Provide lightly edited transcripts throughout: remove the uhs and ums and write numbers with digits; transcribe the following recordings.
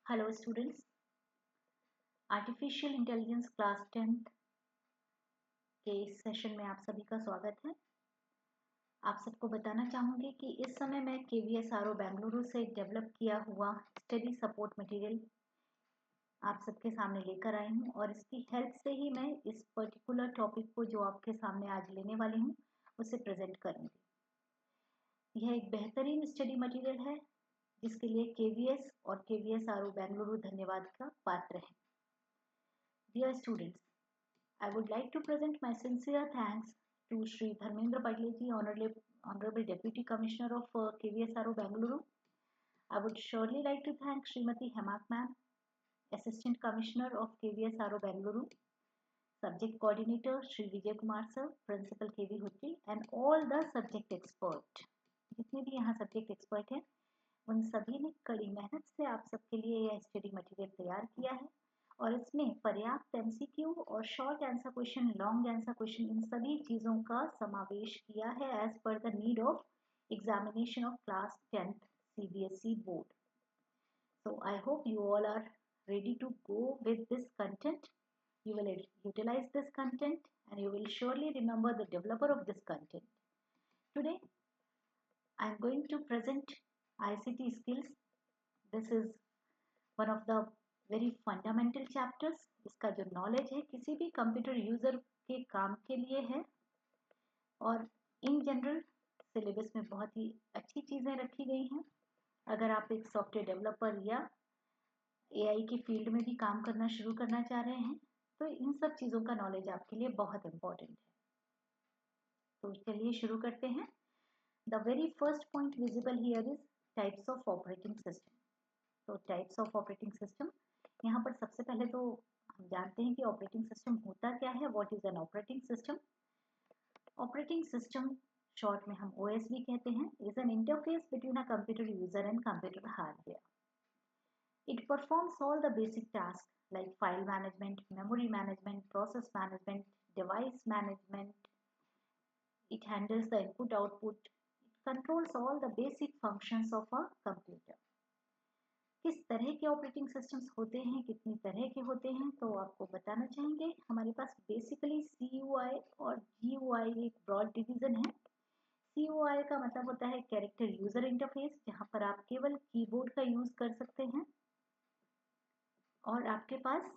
Hello students, artificial intelligence class 10th के इस session में आप सभी का स्वागत है। आप सबको बताना चाहूँगी कि इस समय मैं KVSRO बेंगलुरु से डेवलप किया हुआ स्टडी सपोर्ट मटेरियल आप सबके सामने लेकर आई हूँ और इसकी हेल्प से ही मैं इस पर्टिकुलर टॉपिक को जो आपके सामने आज लेने वाली हूँ उसे प्रेजेंट करूँगी। यह एक बेहतरीन स्टडी मटेरियल है जिसके लिए KVS और KVSRO बेंगलुरु धन्यवाद का पात्र है। Dear students, I would like to present my sincere thanks to Shri Dharmendra Patilji, Honorable Deputy Commissioner of KVSRO Bengaluru. I would surely like to thank Srimati Hemak Ma'am, Assistant Commissioner of KVSRO Bengaluru, Subject Coordinator Shri Vijay Kumar Sir, Principal KV Hutri, and all the subject expert. जितने भी यहाँ subject expert हैं उन सभी ने कड़ी मेहनत से आप सबके लिए यह स्टडी मटेरियल तैयार किया है और इसमें पर्याप्त एमसीक्यू और short answer question, long answer question, इन सभी चीज़ों का समावेश किया है as per the need of examination of class 10th CBSE board. So I hope you all are ready to go with this content. You will utilize this content and you will surely remember the developer of this content. Today I am going to present ICT skills. This is one of the very fundamental chapters. इसका जो knowledge है किसी भी computer user के काम के लिए है और इन जनरल सिलेबस में बहुत ही अच्छी चीज़ें रखी गई हैं. अगर आप एक सॉफ्टवेयर डेवलपर या AI की फील्ड में भी काम करना शुरू करना चाह रहे हैं तो इन सब चीज़ों का नॉलेज आपके लिए बहुत इम्पोर्टेंट है. तो चलिए शुरू करते हैं. The very first point visible here is types of operating system. तो टाइप्स ऑफ ऑपरेटिंग सिस्टम, यहाँ पर सबसे पहले तो हम जानते हैं कि ऑपरेटिंग सिस्टम होता क्या है. What is an operating system? Operating system short में हम OS भी कहते हैं, is an interface between a computer user and computer hardware. It performs all the basic task like file management, memory management, process management, device management. It handles the input output. It controls all the basic functions of a computer. किस तरह के operating systems होते हैं, कितनी तरह के होते हैं, तो आपको बताना चाहेंगे. हमारे पास बेसिकली CUI और GUI एक ब्रॉड डिवीजन है. CUI का मतलब होता है कैरेक्टर यूजर इंटरफेस, जहां पर आप केवल कीबोर्ड का यूज कर सकते हैं और आपके पास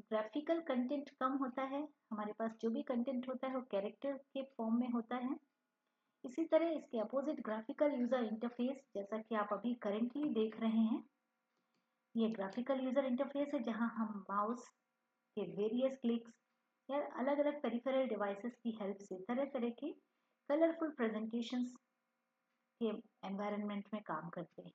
ग्राफिकल कंटेंट कम होता है. हमारे पास जो भी कंटेंट होता है वो कैरेक्टर के फॉर्म में होता है. इसी तरह इसके अपोजिट ग्राफिकल यूजर इंटरफेस, जैसा कि आप अभी करेंटली देख रहे हैं, ये ग्राफिकल यूजर इंटरफेस है जहां हम माउस के वेरियस क्लिक्स या अलग अलग पेरिफेरल डिवाइसेस की हेल्प से तरह तरह के कलरफुल प्रेजेंटेशंस के एनवायरनमेंट में काम करते हैं.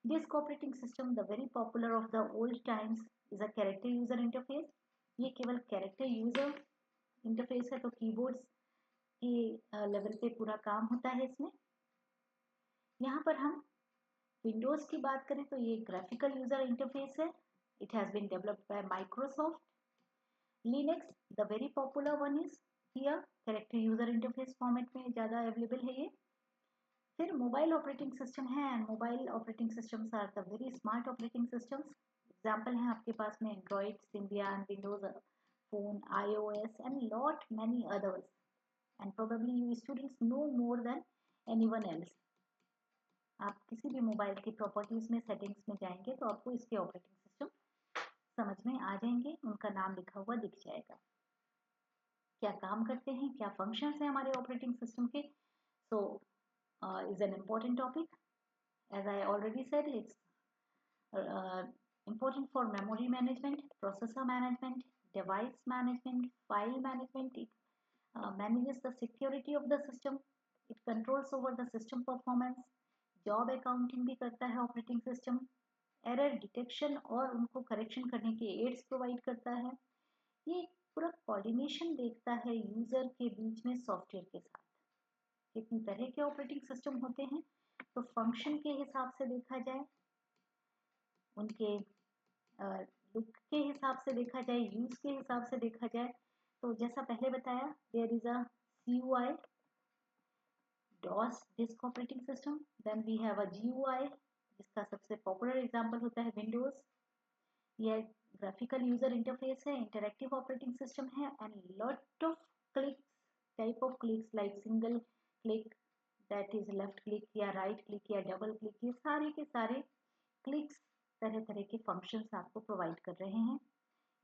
Disc operating system, the very popular of the old times, is a character user interface. ये केवल कैरेक्टर यूजर इंटरफेस है, तो कीबोर्ड्स के लेवल पे पूरा काम होता है इसमें. यहाँ पर हम विंडोज की बात करें तो ये ग्राफिकल यूजर इंटरफेस है. It has been developed by Microsoft. Linux, the very popular one, is here character user interface format में ज़्यादा अवेलेबल है ये. फिर मोबाइल ऑपरेटिंग सिस्टम है and mobile operating systems are the very smart operating systems. Example हैं आपके पास में Android, Symbian, Windows phone, iOS and lot many others, and probably you students know more than anyone else. आप किसी भी mobile की properties में, settings में जाएंगे तो आपको इसके ऑपरेटिंग सिस्टम समझ में आ जाएंगे, उनका नाम लिखा हुआ दिख जाएगा. क्या काम करते हैं, क्या फंक्शंस हैं हमारे ऑपरेटिंग सिस्टम के, so is an important topic. As I already said, it's important for memory management, processor management, device management, file management. It manages the security of the system. It controls over the system performance. Job accounting भी करता है operating system. Error detection और उनको correction करने के ads provide करता है. ये पूरा कोऑर्डिनेशन देखता है यूजर के बीच में सॉफ्टवेयर के साथ. कितनी तरह के ऑपरेटिंग सिस्टम होते हैं, तो फंक्शन के हिसाब से देखा जाए, उनके लुक के हिसाब से देखा जाए, यूज के हिसाब से देखा जाए, तो जैसा पहले बताया, there is a CUI, DOS disk operating system. Then we have a GUI जिसका सबसे पॉपुलर एग्जांपल होता है विंडोज. यह ग्राफिकल यूजर इंटरफेस है, इंटरैक्टिव ऑपरेटिंग सिस्टम है and lot of clicks, type of clicks like single click, that is left click या right click या double click, ये सारे के सारे क्लिक्स तरह तरह के फंक्शंस आपको प्रोवाइड कर रहे हैं।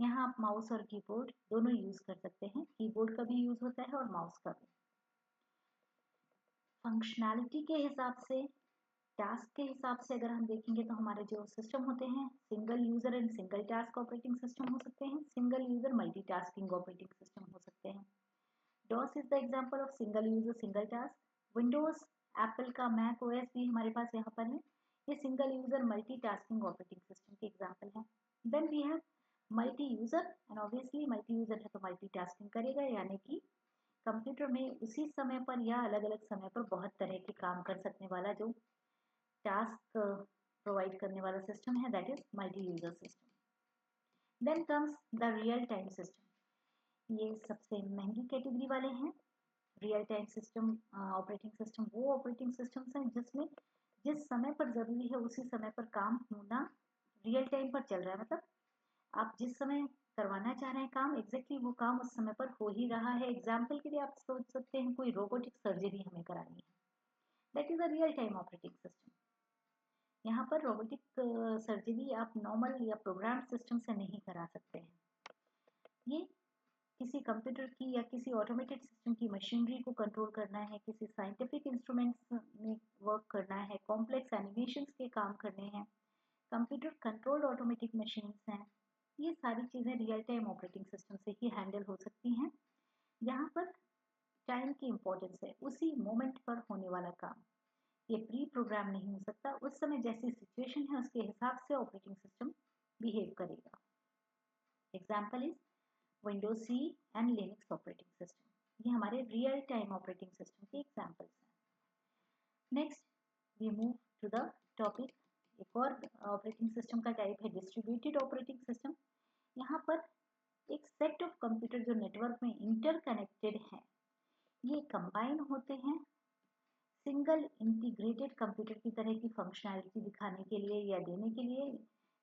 यहाँ आप माउस और कीबोर्ड दोनों यूज कर सकते हैं, कीबोर्ड का भी यूज होता है और माउस का भी। फंक्शनैलिटी के हिसाब से, टास्क के हिसाब से अगर हम देखेंगे तो हमारे जो सिस्टम होते हैं, single user and single task operating system हो सकते हैं, single user multitasking operating system हो सकते हैं। DOS is the example of single user single task. Windows, Apple का मैक ओएस भी हमारे पास यहाँ पर है, ये single user multitasking operating system के एग्जांपल है। Then we have multi user, and obviously multi user है तो मल्टीटास्किंग करेगा, यानी कि कंप्यूटर में उसी समय पर या अलग अलग समय पर बहुत तरह के काम कर सकने वाला जो टास्क प्रोवाइड करने वाला सिस्टम है, that is multi user system. Then comes the real time system, ये सबसे महंगी कैटेगरी वाले हैं। Real time system operating system वो ऑपरेटिंग सिस्टम्स हैं जिसमें जिस समय पर ज़रूरी है उसी समय पर काम होना रियल टाइम पर चल रहा है, मतलब आप जिस समय करवाना चाह रहे हैं काम, एग्जैक्टली वो काम उस समय पर हो ही रहा है। एग्जाम्पल के लिए आप सोच सकते हैं कोई रोबोटिक सर्जरी हमें करानी है, that is a real time operating system. यहाँ पर रोबोटिक सर्जरी आप नॉर्मल या प्रोग्राम सिस्टम से नहीं करा सकते हैं, ये किसी कंप्यूटर की या किसी ऑटोमेटेड सिस्टम की मशीनरी को कंट्रोल करना है, किसी साइंटिफिक इंस्ट्रूमेंट्स में वर्क करना है, कॉम्प्लेक्स एनिमेशंस के काम करने हैं, कंप्यूटर कंट्रोल्ड ऑटोमेटिक मशीन्स हैं, ये सारी चीज़ें रियल टाइम ऑपरेटिंग सिस्टम से ही हैंडल हो सकती हैं। यहाँ पर टाइम की इम्पोर्टेंस है, उसी मोमेंट पर होने वाला काम, ये प्री प्रोग्राम नहीं हो सकता, उस समय जैसी सिचुएशन है उसके हिसाब से ऑपरेटिंग सिस्टम बिहेव करेगा। Example is Windows CE and Linux operating system, ये हमारे रियल टाइम ऑपरेटिंग सिस्टम के एग्जाम्पल्स हैं। Next we move to the topic, एक और ऑपरेटिंग सिस्टम का टाइप है डिस्ट्रीब्यूटेड ऑपरेटिंग सिस्टम। यहाँ पर एक सेट ऑफ कंप्यूटर जो नेटवर्क में इंटरकनेक्टेड हैं, ये कंबाइन होते हैं सिंगल इंटीग्रेटेड कंप्यूटर की तरह की फंक्शनैलिटी दिखाने के लिए या देने के लिए।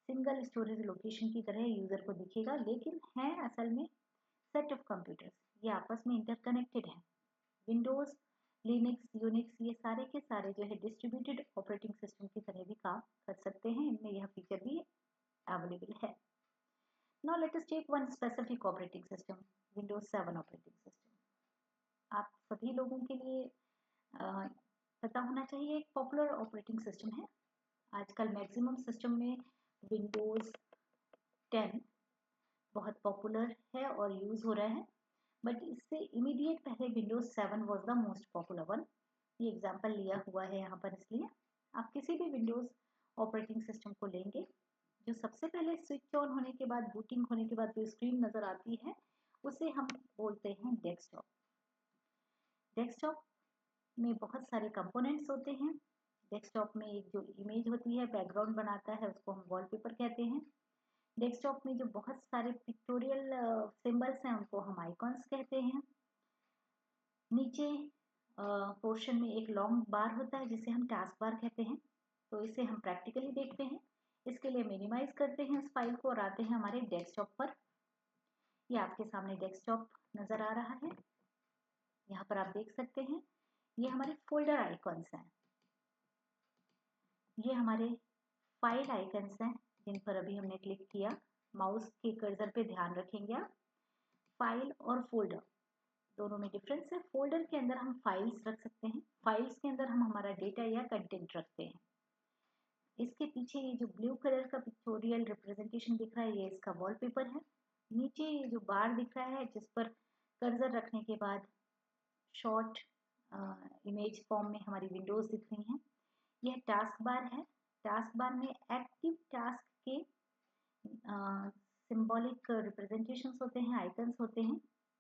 सिंगल स्टोरेज लोकेशन की तरह यूजर को दिखेगा, लेकिन है असल में सेट ऑफ कंप्यूटर्स, ये आपस में इंटरकनेक्टेड हैं। विंडोज, लिनक्स, यूनिक्स, ये सारे के सारे जो है डिस्ट्रीब्यूटेड ऑपरेटिंग सिस्टम की तरह भी काम कर सकते हैं, इनमें यह फीचर भी अवेलेबल है। Now let us take one specific operating system, Windows 7 operating system. आप सभी लोगों के लिए पता होना चाहिए, एक पॉपुलर ऑपरेटिंग सिस्टम है। आजकल मैक्सिमम सिस्टम में विंडोज 10 बहुत पॉपुलर है और यूज हो रहा है, बट इससे इमीडिएट पहले Windows 7 was the most popular one. ये एग्जाम्पल लिया हुआ है यहाँ पर, इसलिए आप किसी भी विंडोज ऑपरेटिंग सिस्टम को लेंगे, जो सबसे पहले स्विच ऑन होने के बाद, बूटिंग होने के बाद जो स्क्रीन नजर आती है उसे हम बोलते हैं डेस्कटॉप। डेस्कटॉप में बहुत सारे कंपोनेंट्स होते हैं। डेस्कटॉप में एक जो इमेज होती है, बैकग्राउंड बनाता है, उसको हम वॉलपेपर कहते हैं। डेस्कटॉप में जो बहुत सारे पिक्टोरियल सिंबल्स हैं उनको हम आइकॉन्स कहते हैं। नीचे पोर्शन में एक लॉन्ग बार होता है जिसे हम टास्क बार कहते हैं, तो इसे हम प्रैक्टिकली देखते हैं। इसके लिए मिनिमाइज करते हैं उस फाइल को और आते हैं हमारे डेस्कटॉप पर। ये आपके सामने डेस्कटॉप नज़र आ रहा है, यहाँ पर आप देख सकते हैं ये हमारे फोल्डर आइकॉन्स हैं, ये हमारे फाइल आइकन्स हैं जिन पर अभी हमने क्लिक किया। माउस के कर्सर पे ध्यान रखेंगे आप, फाइल और फोल्डर दोनों में डिफरेंस है। फोल्डर के अंदर हम फाइल्स रख सकते हैं, फाइल्स के अंदर हम हमारा डेटा या कंटेंट रखते हैं। इसके पीछे ये जो ब्लू कलर का पिक्टोरियल रिप्रेजेंटेशन दिख रहा है, ये इसका वॉलपेपर है। नीचे ये जो बार दिख रहा है जिस पर कर्सर रखने के बाद शॉर्ट इमेज फॉर्म में हमारी विंडोज दिख रही हैं, यह टास्क बार है। टास्क बार में एक्टिव टास्क के सिंबॉलिक रिप्रेजेंटेशंस होते हैं, आइकन्स होते हैं।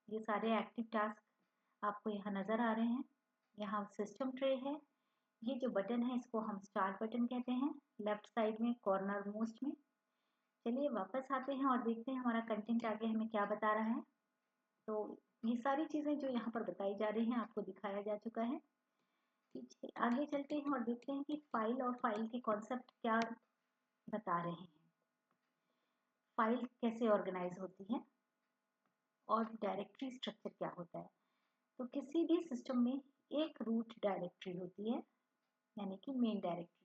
ये सारे एक्टिव टास्क आपको यहाँ नज़र आ रहे हैं। यहाँ सिस्टम ट्रे है, ये जो बटन है इसको हम स्टार्ट बटन कहते हैं, लेफ्ट साइड में कॉर्नर मोस्ट में। चलिए वापस आते हैं और देखते हैं हमारा कंटेंट आगे हमें क्या बता रहा है। तो ये सारी चीज़ें जो यहाँ पर बताई जा रही हैं आपको दिखाया जा चुका है। पीछे आगे चलते हैं और देखते हैं कि फाइल और फाइल के कॉन्सेप्ट क्या बता रहे हैं। फाइल कैसे ऑर्गेनाइज होती है और डायरेक्टरी स्ट्रक्चर क्या होता है। तो किसी भी सिस्टम में एक रूट डायरेक्टरी होती है, यानी कि मेन डायरेक्टरी।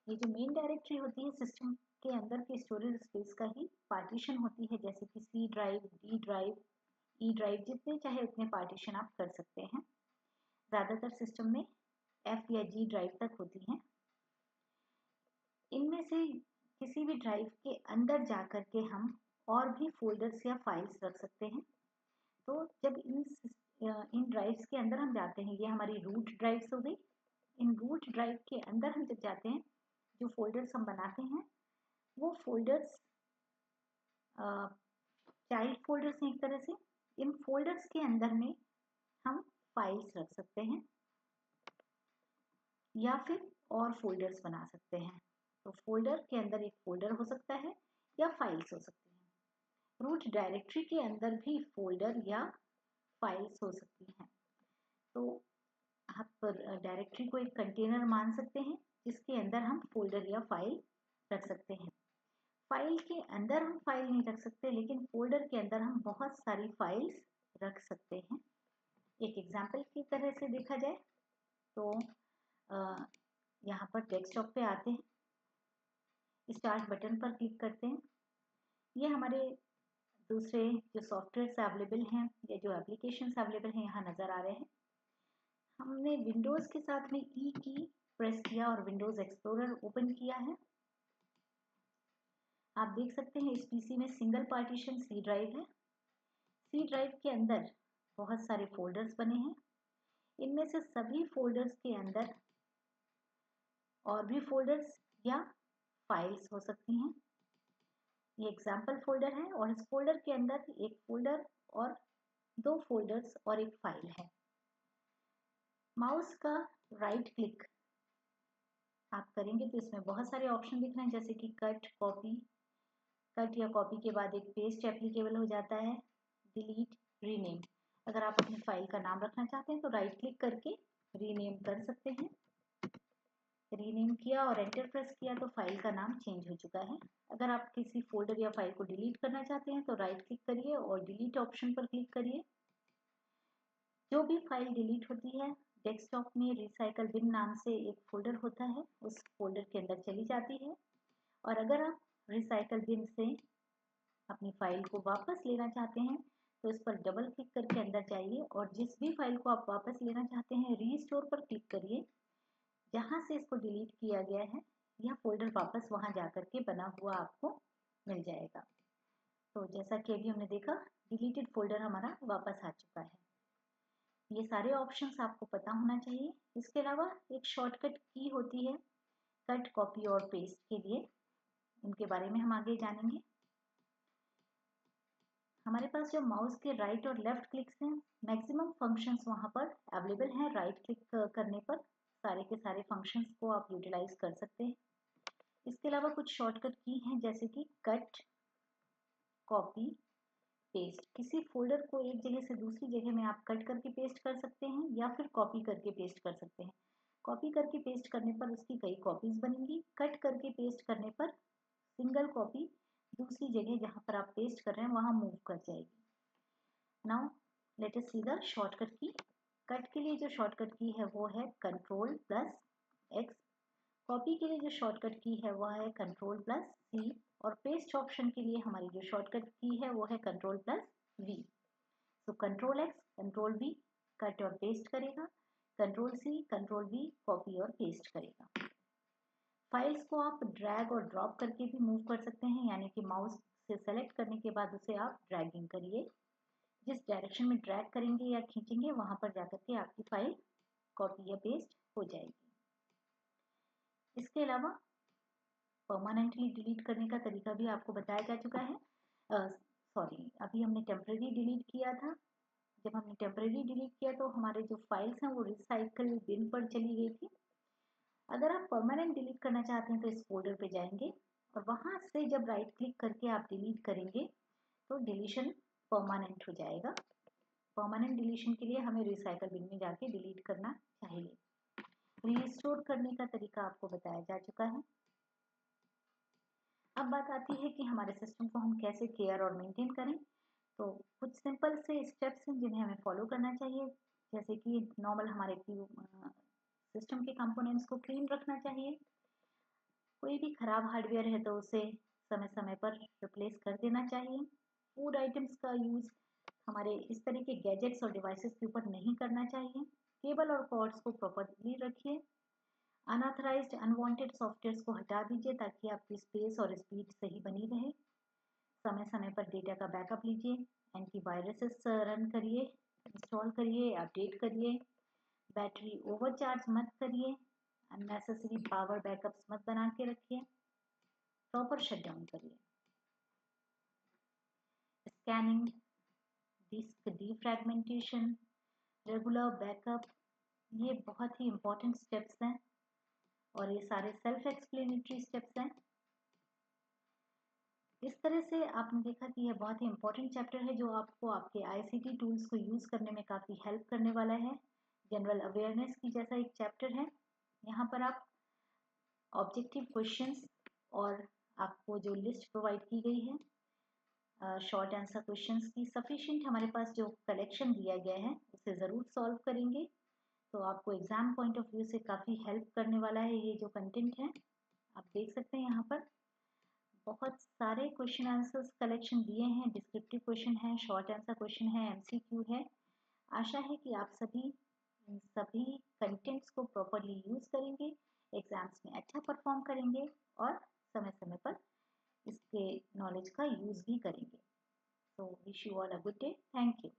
ये जो मेन डायरेक्टरी होती है सिस्टम के अंदर के स्टोरेज स्पेस का ही पार्टीशन होती है, जैसे कि C drive, D drive, E drive, जितने चाहे उतने पार्टीशन आप कर सकते हैं। ज़्यादातर सिस्टम में एफ या जी ड्राइव तक होती हैं। इनमें से किसी भी ड्राइव के अंदर जाकर के हम और भी फोल्डर्स या फाइल्स रख सकते हैं। तो जब इन ड्राइव्स के अंदर हम जाते हैं, ये हमारी रूट ड्राइव्स हो गई। इन रूट ड्राइव के अंदर हम जब जाते हैं, जो फोल्डर्स हम बनाते हैं वो फोल्डर्स चाइल्ड फोल्डर्स हैं एक तरह से। इन फोल्डर्स के अंदर में हम फाइल्स रख सकते हैं या फिर और फोल्डर्स बना सकते हैं। तो फोल्डर के अंदर एक फोल्डर हो सकता है या फाइल्स हो सकती हैं। रूट डायरेक्टरी के अंदर भी फोल्डर या फाइल्स हो सकती हैं। तो आप डायरेक्टरी को एक कंटेनर मान सकते हैं जिसके अंदर हम फोल्डर या फाइल रख सकते हैं। फाइल के अंदर हम फाइल नहीं रख सकते, लेकिन फोल्डर के अंदर हम बहुत सारी फाइल्स रख सकते हैं। एक एग्जांपल की तरह से देखा जाए तो यहाँ पर डेस्कटॉप पे आते हैं, स्टार्ट बटन पर क्लिक करते हैं। ये हमारे दूसरे जो सॉफ्टवेयर अवेलेबल हैं या जो एप्लीकेशंस अवेलेबल हैं यहाँ नज़र आ रहे हैं। हमने विंडोज़ के साथ में ई की प्रेस किया और विंडोज़ एक्सप्लोरर ओपन किया है। आप देख सकते हैं इस पीसी में सिंगल पार्टीशन सी ड्राइव है। सी ड्राइव के अंदर बहुत सारे फोल्डर्स बने हैं। इनमें से सभी फोल्डर्स के अंदर और भी फोल्डर्स या फाइल्स हो सकती हैं। ये एग्जाम्पल फोल्डर है और इस फोल्डर के अंदर एक फोल्डर और दो फोल्डर्स और एक फाइल है। माउस का राइट क्लिक आप करेंगे तो इसमें बहुत सारे ऑप्शन दिख रहे हैं, जैसे कि कट, कॉपी। कट या कॉपी के बाद एक पेस्ट एप्लीकेबल हो जाता है, डिलीट, रीनेम। अगर आप अपनी फाइल का नाम रखना चाहते हैं तो राइट क्लिक करके रीनेम कर सकते हैं। रीनेम किया और एंटर प्रेस किया तो फाइल का नाम चेंज हो चुका है। अगर आप किसी फोल्डर या फाइल को डिलीट करना चाहते हैं तो राइट क्लिक करिए और डिलीट ऑप्शन पर क्लिक करिए। जो भी फाइल डिलीट होती है डेस्कटॉप में रिसाइकल बिन नाम से एक फोल्डर होता है, उस फोल्डर के अंदर चली जाती है। और अगर आप रिसाइकल बिन से अपनी फाइल को वापस लेना चाहते हैं तो इस पर डबल क्लिक करके अंदर जाइए और जिस भी फाइल को आप वापस लेना चाहते हैं रीस्टोर पर क्लिक करिए। जहाँ से इसको डिलीट किया गया है यह फोल्डर वापस वहाँ जाकर के बना हुआ आपको मिल जाएगा। तो जैसा कि अभी हमने देखा डिलीटेड फोल्डर हमारा वापस आ चुका है। ये सारे ऑप्शंस आपको पता होना चाहिए। इसके अलावा एक शॉर्टकट की होती है कट, कॉपी और पेस्ट के लिए, उनके बारे में हम आगे जानेंगे। हमारे पास जो माउस के राइट और लेफ्ट क्लिक्स हैं, मैक्सिमम फंक्शंस वहाँ पर अवेलेबल हैं। राइट क्लिक करने पर सारे के सारे फंक्शंस को आप यूटिलाइज कर सकते हैं। इसके अलावा कुछ शॉर्टकट की हैं जैसे कि कट, कॉपी, पेस्ट। किसी फोल्डर को एक जगह से दूसरी जगह में आप कट करके पेस्ट कर सकते हैं या फिर कॉपी करके पेस्ट कर सकते हैं। कॉपी करके पेस्ट करने पर उसकी कई कॉपीज बनेंगी। कट करके पेस्ट करने पर सिंगल कॉपी दूसरी जगह जहाँ पर आप पेस्ट कर रहे हैं वहाँ मूव कर जाएगी। Now let us see the shortcut की। कट के लिए जो शॉर्टकट की है वो है कंट्रोल प्लस एक्स। कॉपी के लिए जो शॉर्टकट की है वो है कंट्रोल प्लस सी। और पेस्ट ऑप्शन के लिए हमारी जो शॉर्टकट की है वो है कंट्रोल प्लस वी। तो control X, control V cut और पेस्ट करेगा, control C, control V copy और पेस्ट करेगा। फाइल्स को आप ड्रैग और ड्रॉप करके भी मूव कर सकते हैं, यानी कि माउस से सेलेक्ट करने के बाद उसे आप ड्रैगिंग करिए। जिस डायरेक्शन में ड्रैग करेंगे या खींचेंगे वहां पर जाकर के आपकी फाइल कॉपी या पेस्ट हो जाएगी। इसके अलावा परमानेंटली डिलीट करने का तरीका भी आपको बताया जा चुका है। अभी हमने टेम्परेरी डिलीट किया था। जब हमने टेम्परेरी डिलीट किया तो हमारे जो फाइल्स हैं वो रिसाइकल बिन पर चली गई थी। अगर आप परमानेंट डिलीट करना चाहते हैं तो इस फोल्डर पे जाएंगे और वहां से जब राइट क्लिक करके आप डिलीट करेंगे तो डिलीशन परमानेंट हो जाएगा। परमानेंट डिलीशन के लिए हमें रिसाइकल बिन में जाके डिलीट करना चाहिए। रिस्टोर करने का तरीका आपको बताया जा चुका है। अब बात आती है कि हमारे सिस्टम को हम कैसे केयर और मेंटेन करें। तो कुछ सिंपल से स्टेप्स हैं जिन्हें हमें फॉलो करना चाहिए, जैसे कि नॉर्मल हमारे सिस्टम के कंपोनेंट्स को क्लीन रखना चाहिए। कोई भी खराब हार्डवेयर है तो उसे समय समय पर रिप्लेस कर देना चाहिए। फूड आइटम्स का यूज़ हमारे इस तरह के गैजेट्स और डिवाइसेस के ऊपर नहीं करना चाहिए। केबल और कॉर्ड्स को प्रॉपरली रखिए। अनऑथराइज्ड अनवांटेड सॉफ्टवेयर्स को हटा दीजिए ताकि आपकी स्पेस और स्पीड सही बनी रहे। समय समय पर डेटा का बैकअप लीजिए। एंटीवायरसेस रन करिए, इंस्टॉल करिए, अपडेट करिए। बैटरी ओवरचार्ज मत करिए। अननेसेसरी पावर बैकअप्स मत बना के रखिए। प्रॉपर शटडाउन करिए। स्कैनिंग, डिस्क डीफ्रैगमेंटेशन, रेगुलर बैकअप, ये बहुत ही इंपॉर्टेंट स्टेप्स हैं और ये सारे सेल्फ एक्सप्लेनेटरी स्टेप्स हैं। इस तरह से आपने देखा कि यह बहुत ही इंपॉर्टेंट चैप्टर है जो आपको आपके आईसीटी टूल्स को यूज़ करने में काफ़ी हेल्प करने वाला है। जनरल अवेयरनेस की जैसा एक चैप्टर है। यहाँ पर आप ऑब्जेक्टिव क्वेश्चंस और आपको जो लिस्ट प्रोवाइड की गई है शॉर्ट आंसर क्वेश्चंस की सफिशिएंट हमारे पास जो कलेक्शन दिया गया है उसे ज़रूर सॉल्व करेंगे। तो आपको एग्ज़ाम पॉइंट ऑफ व्यू से काफ़ी हेल्प करने वाला है ये जो कंटेंट है। आप देख सकते हैं यहाँ पर बहुत सारे क्वेश्चन आंसर्स कलेक्शन दिए हैं। डिस्क्रिप्टिव क्वेश्चन है, शॉर्ट आंसर क्वेश्चन है, एमसीक्यू है। आशा है कि आप सभी इन सभी कंटेंट्स को प्रॉपरली यूज़ करेंगे, एग्जाम्स में अच्छा परफॉर्म करेंगे और समय समय पर इसके नॉलेज का यूज़ भी करेंगे। So wish you all a good day. Thank you.